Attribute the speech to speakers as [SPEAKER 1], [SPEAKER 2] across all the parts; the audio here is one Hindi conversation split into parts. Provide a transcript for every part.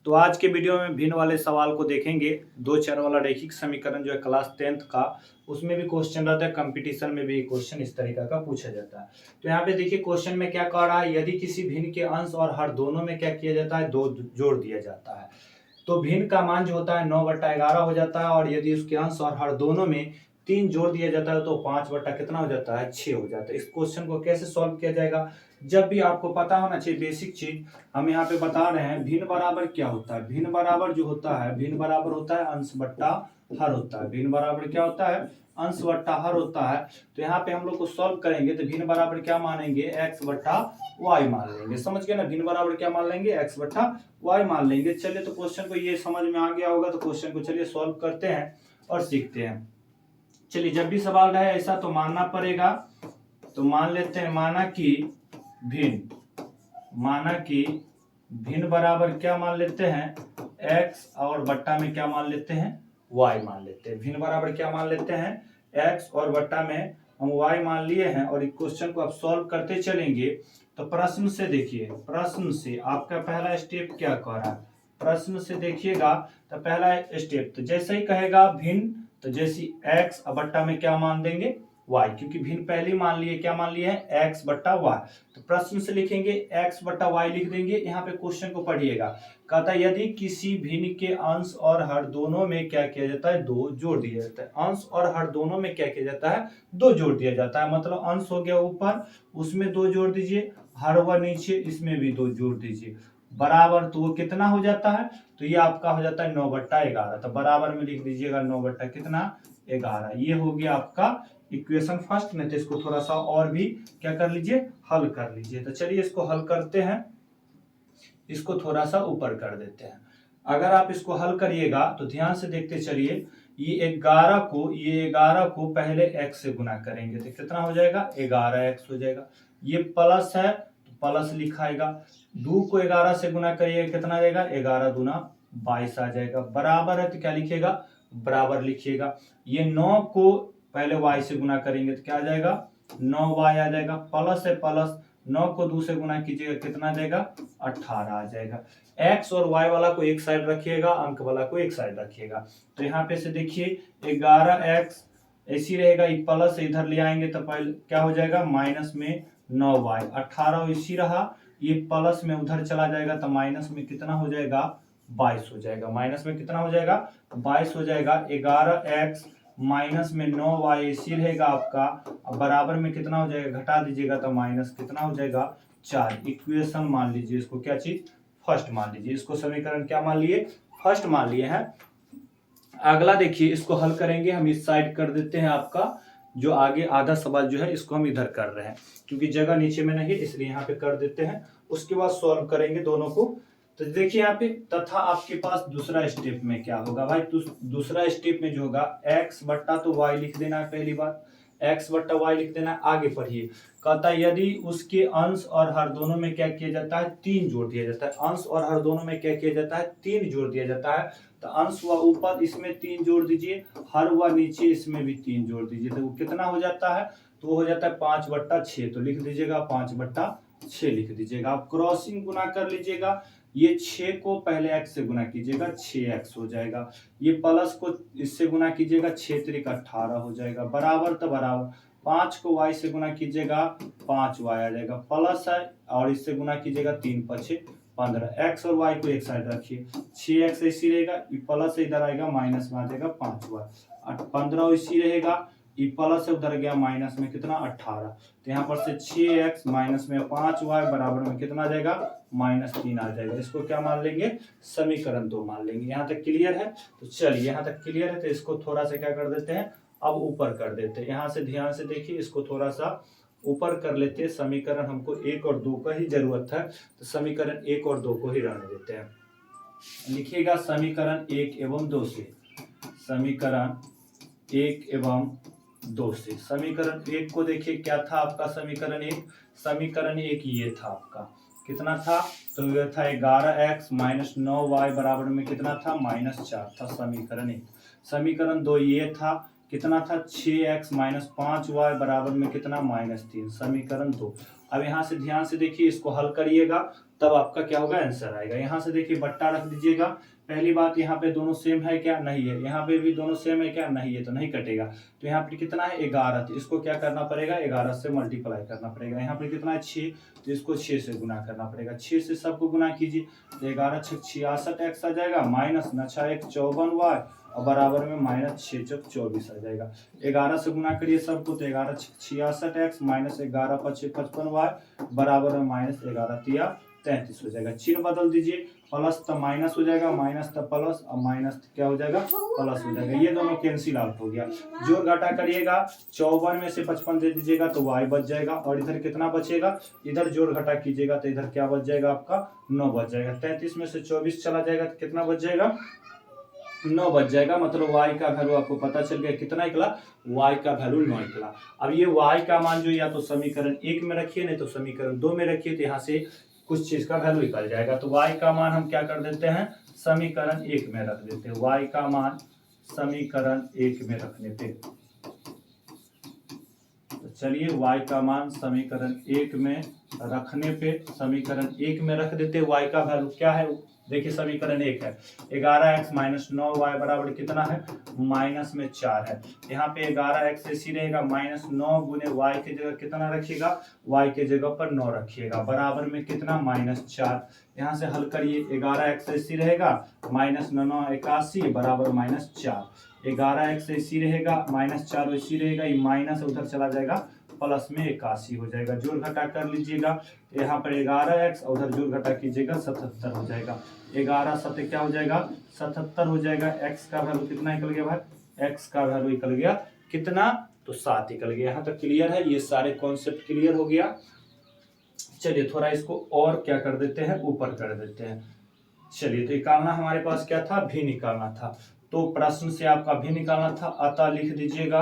[SPEAKER 1] तो आज के वीडियो में भिन्न वाले सवाल को देखेंगे। दो चर वाला रैखिक समीकरण जो है क्लास 10th का, उसमें भी क्वेश्चन रहता है, कंपटीशन में भी क्वेश्चन इस तरीका का पूछा जाता है। तो यहाँ पे देखिए क्वेश्चन में क्या कह रहा है, यदि किसी भिन्न के अंश और हर दोनों में क्या किया जाता है, दो जोड़ दिया जाता है तो भिन्न का मान जो होता है 9/11 हो जाता है, और यदि उसके अंश और हर दोनों में 3 जोड़ दिया जाता है तो 5 बटा कितना हो जाता है, 6 हो जाता है। इस क्वेश्चन को कैसे सॉल्व किया जाएगा, जब भी आपको पता होना चाहिए बेसिक चीज। हम यहाँ पे बता रहे हैं भिन्न बराबर क्या होता है। भिन्न बराबर जो होता है, भिन्न बराबर होता है अंश बट्टा हर होता है। भिन्न बराबर क्या होता है, अंश बट्टा हर होता है। तो यहाँ पे हम लोग को सॉल्व करेंगे तो भिन्न बराबर क्या मानेंगे, x बट्टा y मान लेंगे। समझ गए ना, भिन्न बराबर क्या मान लेंगे, x बट्टा y मान लेंगे। चलिए तो क्वेश्चन को ये समझ में आ गया होगा, तो क्वेश्चन को चलिए सॉल्व करते हैं और सीखते हैं। चलिए जब भी सवाल रहे ऐसा तो मानना पड़ेगा। तो मान लेते हैं, माना कि भिन्न बराबर क्या मान लेते हैं, x और बट्टा में क्या मान लेते हैं, y मान लेते हैं। भिन्न बराबर क्या मान लेते हैं, x और बट्टा में हम y मान लिए हैं, और इस क्वेश्चन को अब सॉल्व करते चलेंगे। तो प्रश्न से देखिए, प्रश्न से आपका पहला स्टेप क्या कह रहा है, प्रश्न से देखिएगा तो पहला स्टेप तो जैसे ही कहेगा भिन्न, तो जैसी x और बट्टा में क्या मान देंगे, y, क्योंकि भिन्न पहले मान लिए, क्या मान लिए है, x बट्टा y। तो प्रश्न से लिखेंगे x बट्टा y लिख देंगे। यहाँ पे क्वेश्चन को पढ़िएगा, कहता है यदि किसी भिन्न के अंश और हर दोनों में क्या किया जाता है, दो जोड़ दिया जाता है। अंश और हर दोनों में क्या किया जाता है, दो जोड़ दिया जाता है। मतलब अंश हो गया ऊपर, उसमें दो जोड़ दीजिए, हर व नीचे, इसमें भी दो जोड़ दीजिए, बराबर। तो वो कितना हो जाता है, तो ये आपका हो जाता है 9/11। तो बराबर में लिख दीजिएगा 9/11। ये हो गया आपका इक्वेशन फर्स्ट में। तो इसको थोड़ा सा और भी क्या कर लीजिए, हल कर लीजिए। तो चलिए इसको हल करते हैं, इसको थोड़ा सा ऊपर कर देते हैं। अगर आप इसको हल करिएगा तो ध्यान से देखते चलिए, ये 11 को पहले x से गुना करेंगे तो कितना हो जाएगा, 11x हो जाएगा। ये प्लस है तो प्लस लिखाएगा। 2 को 11 से गुना करिएगा, कितना आ जाएगा, 11 दूना 22 आ जाएगा। बराबर है तो क्या लिखिएगा, बराबर लिखिएगा। ये 9 को पहले y से गुना करेंगे तो क्या आ जाएगा, 9y आ जाएगा। प्लस है प्लस, 9 को 2 से गुना कीजिएगा, कितना आ जाएगा, 18 आ जाएगा। x और y वाला को एक साइड रखिएगा, अंक वाला को एक साइड रखिएगा। तो यहाँ पे से देखिए 11x ऐसी रहेगा, प्लस इधर ले आएंगे तो पहले क्या हो जाएगा, माइनस में 9y, 18 इसी रहा, ये प्लस में उधर चला जाएगा तो माइनस में कितना हो जाएगा, 22 हो जाएगा। माइनस में कितना हो जाएगा, 22 हो जाएगा। 11x माइनस में 9y इसी रहेगा आपका, अब बराबर में कितना हो जाएगा, घटा दीजिएगा तो माइनस कितना हो जाएगा, 4। इक्वेशन मान लीजिए इसको, क्या चीज, फर्स्ट मान लीजिए। इसको समीकरण क्या मान लिए, फर्स्ट मान लिए हैं। अगला देखिए, इसको हल करेंगे हम, इस साइड कर देते हैं। आपका जो आगे आधा सवाल जो है इसको हम इधर कर रहे हैं, क्योंकि जगह नीचे में नहीं, इसलिए यहाँ पे कर देते हैं। उसके बाद सॉल्व करेंगे दोनों को। तो देखिए यहाँ पे, तथा आपके पास दूसरा स्टेप में क्या होगा भाई, दूसरा स्टेप में जो होगा, x बट्टा तो y लिख देना है, पहली बात x बट्टा y लिख देना है। आगे पढ़िए, कहता है यदि उसके अंश और हर दोनों में क्या किया जाता है, 3 जोड़ दिया जाता है। अंश और हर दोनों में क्या किया जाता है, 3 जोड़ दिया जाता है। तो अंश व ऊपर इसमें 3 जोड़ दीजिए, हर व नीचे इसमें भी 3 जोड़ दीजिए, तो वो कितना हो जाता है, तो वो हो जाता है 5/6। तो लिख दीजिएगा 5/6 लिख दीजिएगा। आप क्रॉसिंग गुना कर लीजिएगा, ये 6 को पहले x से गुना कीजिएगा, 6x हो जाएगा। ये प्लस को इससे गुना कीजिएगा, 6 त्रिक 18 हो जाएगा। बराबर तो बराबर, 5 को y से गुना कीजिएगा, 5y आ जाएगा। प्लस है और इससे गुना कीजिएगा, 3 5 15। x और y को एक साइड रखिए, 6x ऐसी रहेगा, प्लस इधर आएगा, माइनस में आ जाएगा 5y। 15 इसी रहेगा, ये प्लस उधर गया, माइनस में कितना, 18। तो यहाँ पर से 6x माइनस में 5y बराबर में कितना आ जाएगा, -3 आ जाएगा। इसको क्या मान लेंगे, समीकरण 2 मान लेंगे। यहाँ तक क्लियर है। तो चलिए यहाँ तक क्लियर है, तो इसको थोड़ा सा क्या कर देते हैं, अब ऊपर कर देते हैं। यहाँ से ध्यान से देखिए, इसको थोड़ा सा ऊपर कर लेते हैं। समीकरण हमको 1 और 2 का ही जरूरत है, तो समीकरण 1 और 2 को ही रहने देते हैं। लिखिएगा समीकरण 1 एवं 2 से, समीकरण 1 एवं 2 से। समीकरण 1 को देखिए क्या था आपका, समीकरण 1 ये था आपका, कितना था, तो ये था 11x माइनस 9y बराबर में कितना था, -4 था समीकरण 1। समीकरण 2 ये था, कितना था, 6x माइनस 5y बराबर में कितना, -3, समीकरण 2। अब यहाँ से ध्यान से देखिए, इसको हल करिएगा तब आपका क्या होगा, आंसर आएगा। यहाँ से देखिए बट्टा रख दीजिएगा। पहली बात, यहाँ पे दोनों सेम है क्या, नहीं है। यहाँ पे भी दोनों सेम है क्या, नहीं है, तो नहीं कटेगा। तो यहाँ पे कितना है, 11, तो इसको क्या करना पड़ेगा, 11 से मल्टीप्लाई करना पड़ेगा। यहाँ पे कितना है, 6, तो इसको 6 से गुना करना पड़ेगा। 6 से सबको गुना कीजिए, तो 11 6 66 एक्स आ जाएगा, माइनस 9 1 54 वाई, और बराबर में माइनस 6 6 24 आ जाएगा। 11 से गुना करिए सबको, तो 11 6 66 एक्स माइनस 11 5 6 55 वाई, बराबर में माइनस 11 3 33 हो जाएगा। चिन्ह बदल दीजिए, प्लस तो माइनस हो जाएगा, माइनस तो प्लस, और माइनस क्या हो जाएगा, प्लस हो जाएगा। ये दोनों कैंसिल आउट हो गया। जोड़ घटा करिएगा, 54 में से 55 दे दीजिएगा तो y बच जाएगा, और इधर कितना बचेगा, इधर जोड़ घटा कीजिएगा तो इधर क्या बच जाएगा, आपका 9 बच जाएगा। 33 में से 24 चला जाएगा तो कितना बच जाएगा, 9 बच जाएगा। मतलब y का वैल्यू आपको पता चल गया, कितना निकला, y का वैल्यू 9 निकला। अब ये y का मान जो या तो समीकरण 1 में रखिए, नहीं तो समीकरण 2 में रखिए, तो यहाँ से कुछ चीज का वैल्यू निकल जाएगा। तो y का मान हम क्या कर देते हैं, समीकरण 1 में रख देते हैं। y का मान समीकरण 1 में रखने पे, तो चलिए y का मान समीकरण 1 में रखने पे, समीकरण 1 में रख देते हैं। y का वैल्यू क्या है, देखिए समीकरण 1 है, 11x माइनस 9y बराबर कितना है, माइनस में 4 है। यहाँ पे 11x ऐसी रहेगा, माइनस 9 गुने y के जगह कितना रखिएगा, y के जगह पर 9 रखिएगा, बराबर में कितना, माइनस 4। यहाँ से हल करिए, 11x ऐसी रहेगा, माइनस 9 81 बराबर माइनस 4। 11x ऐसी रहेगा, माइनस 4 वैसी रहेगा, ये माइनस उधर चला जाएगा, प्लस में 81 हो जाएगा। जोड़ घटा कर लीजिएगा, यहाँ पर 11x, उधर जोड़ घटा कीजिएगा 77 हो जाएगा। 11 7 क्या हो जाएगा, 77 हो जाएगा। x का वैल्यू कितना निकल गया भाई, x का वैल्यू निकल गया कितना, तो 7 निकल गया। यहाँ तक क्लियर है, ये सारे कॉन्सेप्ट क्लियर हो गया। चलिए थोड़ा इसको और क्या कर देते हैं, ऊपर कर देते हैं। चलिए, तो निकालना हमारे पास क्या था, भी निकालना था। तो प्रश्न से आपका भी निकालना था, अतः लिख दीजिएगा,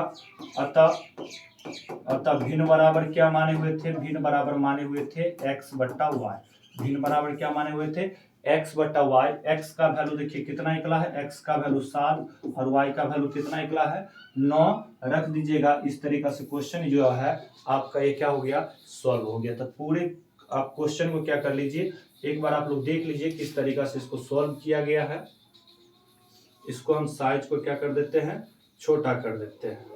[SPEAKER 1] अतः भिन्न बराबर क्या माने हुए थे, भिन्न बराबर माने हुए थे x बट्टा वाई। भिन्न बराबर क्या माने हुए थे, x बट्टा वाई। x का वैल्यू देखिए कितना निकला है, x का वैल्यू 7, और y का वैल्यू कितना निकला है, 9 रख दीजिएगा। इस तरीका से क्वेश्चन जो है आपका ये क्या हो गया, सॉल्व हो गया। तो पूरे आप क्वेश्चन को क्या कर लीजिए, एक बार आप लोग देख लीजिए किस तरीका से इसको सॉल्व किया गया है। इसको हम साइज को क्या कर देते हैं, छोटा कर देते हैं।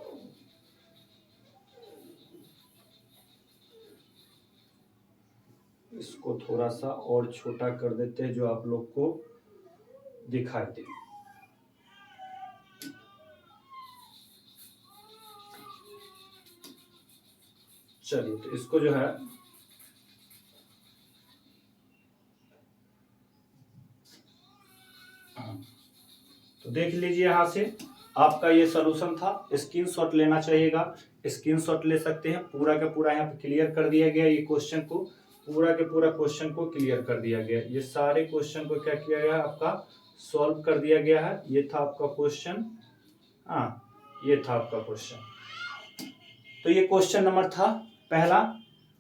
[SPEAKER 1] इसको थोड़ा सा और छोटा कर देते हैं, जो आप लोग को दिखाई दे। चलिए, तो इसको जो है तो देख लीजिए, यहाँ से आपका ये सॉल्यूशन था। स्क्रीनशॉट लेना चाहिएगा, स्क्रीनशॉट ले सकते हैं। पूरा का पूरा यहाँ पे क्लियर कर दिया गया, ये क्वेश्चन को पूरा के पूरा क्वेश्चन को क्लियर कर दिया गया। ये सारे क्वेश्चन को क्या किया गया, आपका सॉल्व कर दिया गया है। ये था आपका क्वेश्चन, हाँ ये था आपका क्वेश्चन। तो ये क्वेश्चन नंबर था पहला,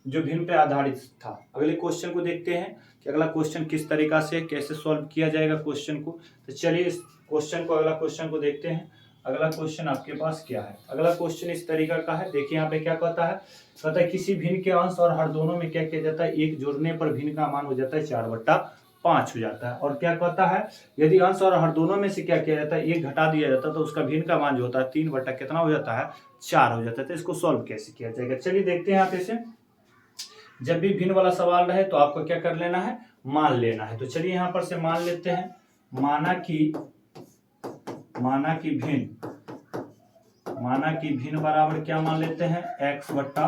[SPEAKER 1] जो भिन्न पे आधारित था। अगले क्वेश्चन को देखते हैं कि अगला क्वेश्चन किस तरीका से कैसे सॉल्व किया जाएगा क्वेश्चन को। तो चलिए इस क्वेश्चन को, अगला क्वेश्चन को देखते हैं। अगला क्वेश्चन आपके पास क्या है, अगला क्वेश्चन इस तरीका का है। देखिए यहाँ पे क्या कहता है किसी भिन्न के अंश और हर दोनों में क्या किया जाता है, एक जोड़ने पर भिन्न का मान हो जाता है 4/5 हो जाता है। और क्या कहता है, यदि अंश और हर दोनों में से क्या किया जाता है, एक घटा दिया जाता है, तो उसका भिन्न का मान जो होता है 3 कितना हो जाता है, 4 हो जाता है। तो इसको सॉल्व कैसे किया जाएगा, चलिए देखते हैं। यहाँ पे से जब भी भिन्न वाला सवाल रहे तो आपको क्या कर लेना है, मान लेना है। तो चलिए यहाँ पर से मान लेते हैं, माना कि भिन्न बराबर क्या मान लेते हैं, x बट्टा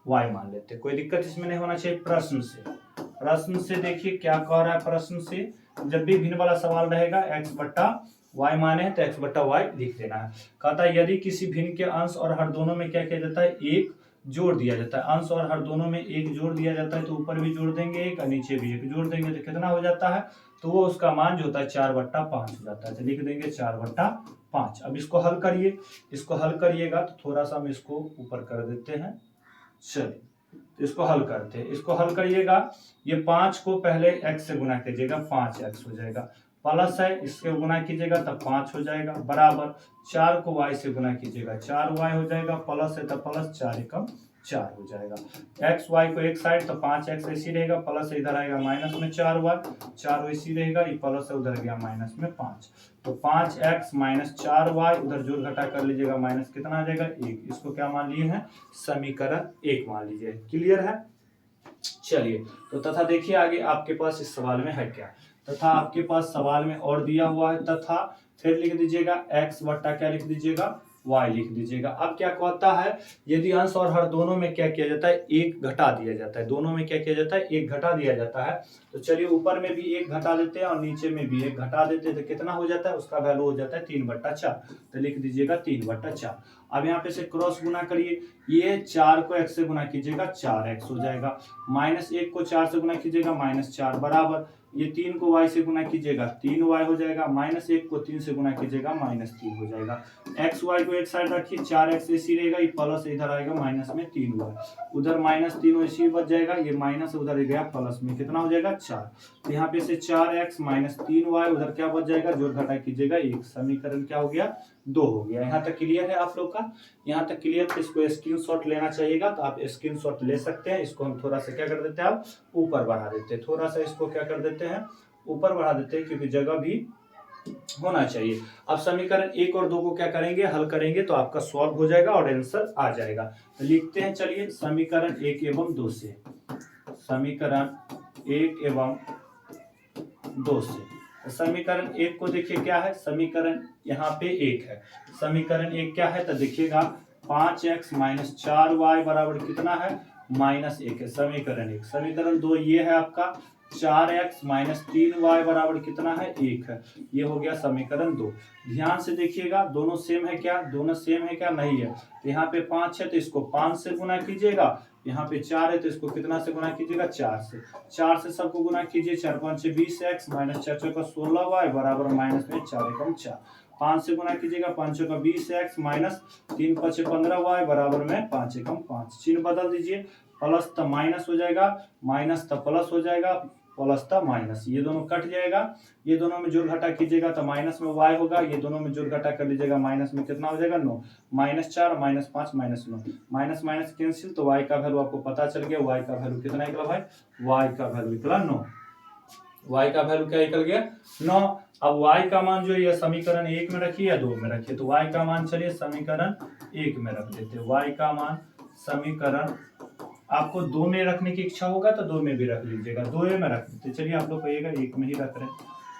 [SPEAKER 1] वाई मान लेते हैं। कोई दिक्कत इसमें नहीं होना चाहिए। प्रश्न से देखिए क्या कह रहा है, प्रश्न से जब भी भिन्न वाला सवाल रहेगा x बट्टा वाई माने हैं तो x बट्टा वाई लिख देना है। कहता है यदि किसी भिन्न के अंश और हर दोनों में क्या किया जाता है, एक जोड़ दिया जाता है। अंश और हर दोनों में एक जोड़ दिया जाता है, तो ऊपर भी जोड़ देंगे एक और नीचे भी एक जोड़ देंगे, तो कितना हो जाता है, तो वो उसका मान जो होता है 4/5 हो जाता है। तो लिख देंगे 4/5। अब इसको हल करिए, इसको हल करिएगा तो थोड़ा सा हम इसको ऊपर कर देते हैं। चलिए तो इसको हल करते हैं। इसको हल करिएगा, ये 5 को पहले x से गुना कीजिएगा, 5x हो जाएगा, प्लस है इसके गुना कीजिएगा तब 5 हो जाएगा, बराबर 4 को y से गुना कीजिएगा 4y हो जाएगा, प्लस है तब प्लस 4 एकम 4 हो जाएगा। एक्स वाई को एक साइड तो 5x ऐसी रहेगा, प्लस इधर आएगा माइनस में 4y, 4 ऐसी रहेगा, ये प्लस है उधर गया माइनस में 5, तो 5x माइनस 4y, उधर जोड़ घटा कर लीजिएगा, माइनस कितना आ जाएगा 1। इसको क्या मान लिए हैं, समीकरण 1 मान लीजिए। क्लियर है। चलिए तो तथा देखिए आगे आपके पास इस सवाल में है क्या, तथा आपके पास सवाल में और दिया हुआ है, तथा फिर लिख दीजिएगा x बट्टा क्या लिख दीजिएगा, y लिख दीजिएगा। अब क्या कहता है, यदि अंश और हर दोनों में क्या किया जाता है, एक घटा दिया जाता है, दोनों में क्या किया जाता है, एक घटा दिया जाता है, तो चलिए ऊपर में भी एक घटा देते हैं और नीचे में भी एक घटा देते हैं, तो कितना हो जाता है, उसका वैल्यू हो जाता है 3/4, तो लिख दीजिएगा 3/4। अब यहाँ पे से क्रॉस गुना करिए, ये 4 को x से गुना कीजिएगा 4x हो जाएगा, -1 को 4 से गुना कीजिएगा -4 बराबर, ये 3 को y से गुना कीजिएगा 3y हो जाएगा, -1 को 3 से गुना कीजिएगा -3 हो जाएगा। x y को एक साइड रखिए, 4x ऐसी रहेगा, ये प्लस इधर आएगा माइनस में 3y, उधर -3 ऐसी बच जाएगा, ये माइनस उधर गया प्लस में, कितना हो जाएगा 4, तो यहाँ पे से 4x - 3y, उधर क्या बच जाएगा, जोड़ घटा कीजिएगा 1, समीकरण क्या हो गया 2 हो गया। यहाँ तक क्लियर है आप लोग का, यहाँ तक क्लियर, तो इसको स्क्रीनशॉट लेना चाहिएगा, तो आप स्क्रीनशॉट ले सकते हैं। इसको हम थोड़ा सा क्या कर देते हैं, आप ऊपर बढ़ा देते हैं, थोड़ा सा इसको क्या कर देते हैं, ऊपर बढ़ा देते हैं, क्योंकि जगह भी होना चाहिए। अब समीकरण 1 और 2 को क्या करेंगे, हल करेंगे, तो आपका सॉल्व हो जाएगा और आंसर आ जाएगा। तो लिखते हैं, चलिए समीकरण 1 एवं 2 से, समीकरण 1 एवं 2 से, समीकरण 1 को देखिए क्या है, समीकरण यहाँ पे 1 है, समीकरण 1 क्या है, तो देखिएगा 5x - 4y बराबर कितना है, -1 है, समीकरण 1। समीकरण 2 ये है आपका 4x - 3y बराबर कितना है, 1 है, ये हो गया समीकरण 2। ध्यान से देखिएगा, दोनों सेम है क्या, दोनों सेम है क्या, नहीं है, तो यहाँ पे 5 है तो इसको 5 से गुना कीजिएगा, यहाँ पे 4 है तो इसको कितना से गुना कीजिएगा, 4 से सबको गुना कीजिए, 4 5 20x -4 4 16y बराबर माइनस में 4 एकम 4, 5 से गुना कीजिएगा, 5 का 20x -3 5 15y बराबर में 5 एकम 5, चिन्ह बदल दीजिए, प्लस तो माइनस हो जाएगा, माइनस तो प्लस हो जाएगा, प्लस था माइनस, ये दोनों कट जाएगा, ये दोनों में जोड़ घटा कीजिएगा तो माइनस में y होगा, ये दोनों में जोड़ घटा कर लीजिएगा, माइनस में कितना हो जाएगा 9, -4 -5 -9, माइनस माइनस कैंसिल, तो y का वैल्यू आपको पता चल गया, y का वैल्यू कितना निकला भाई, y का वैल्यू निकला 9, y का वैल्यू क्या निकल गया 9। अब y का मान जो ये समीकरण 1 में रखिए या 2 में रखिए, तो y का मान चलिए समीकरण 1 में रख देते हैं, y का मान समीकरण, आपको 2 में रखने की इच्छा होगा तो 2 में भी रख लीजिएगा, 2 में रख देते, चलिए आप लोग कहिएगा 1 में ही रख रहे हैं,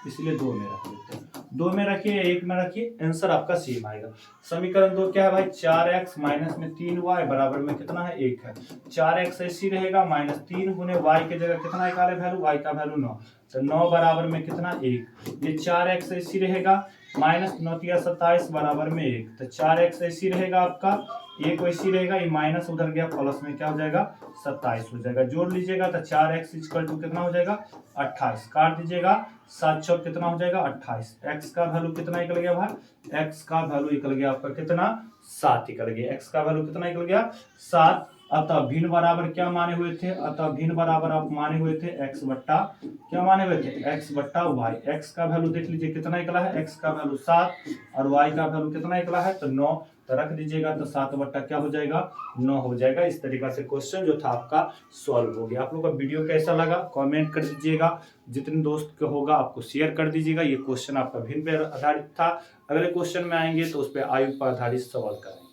[SPEAKER 1] इसलिए 2 में रख देते हैं, 2 में रखिए या 1 में रखिए, आंसर आपका सेम आएगा। समीकरण 2 क्या है भाई, 4x - 3y बराबर में कितना है 1 है, 4x ऐसी रहेगा, -3 गुने y के जगह कितना निकाले वैल्यू, y का वैल्यू 9, तो 9 बराबर में कितना 1, ये 4x ऐसी रहेगा, -9 × 27 बराबर में 1, तो 4x ऐसी रहेगा आपका, 1 वैसी रहेगा, ये माइनस उधर गया प्लस में क्या हो जाएगा 27 हो जाएगा, जोड़ लीजिएगा तो 4x = कितना हो जाएगा 28, काट दीजिएगा 7 चौक कितना हो जाएगा 28, x का वैल्यू कितना निकल गया भाई, x का वैल्यू निकल गया आपका कितना 7 निकल गया, x का वैल्यू कितना निकल गया 7। अतः भिन्न बराबर क्या माने हुए थे, अतः भिन्न बराबर आप माने हुए थे x बट्टा क्या माने हुए थे, x बट्टा y, x का वैल्यू देख लीजिए कितना निकला है, x का वैल्यू 7 और y का वैल्यू कितना निकला है तो 9, तो रख दीजिएगा तो 7 बट्टा क्या हो जाएगा 9 हो जाएगा। इस तरीका से क्वेश्चन जो था आपका सॉल्व हो गया। आप लोग का वीडियो कैसा लगा कमेंट कर दीजिएगा, जितने दोस्त को होगा आपको शेयर कर दीजिएगा। ये क्वेश्चन आपका भिन्न पे आधारित था, अगले क्वेश्चन में आएंगे तो उस पर आयु पर आधारित सवाल करेंगे।